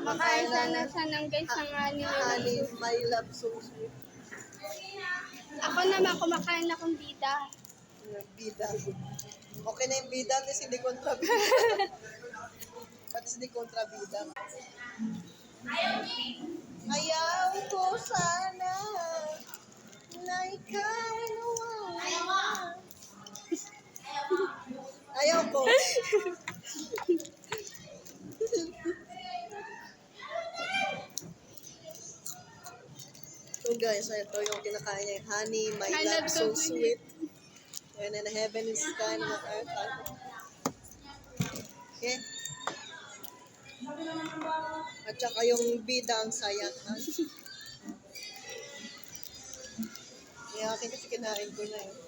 Kumakain sana siya ng guys ng Honey, my love so sweet. Ako naman, kumakain akong bida. Bida. Okay na yung bida, at least hindi kontrabida. At least hindi kontrabida. Ayaw ko sana na ikaw nawala. Ayaw ko. So guys, ito yung kinakain niya, honey, my love so sweet. And then heaven is kind of earth. Okay? At saka yung bida ang saya. Kaya akin kasi kinain ko na yun.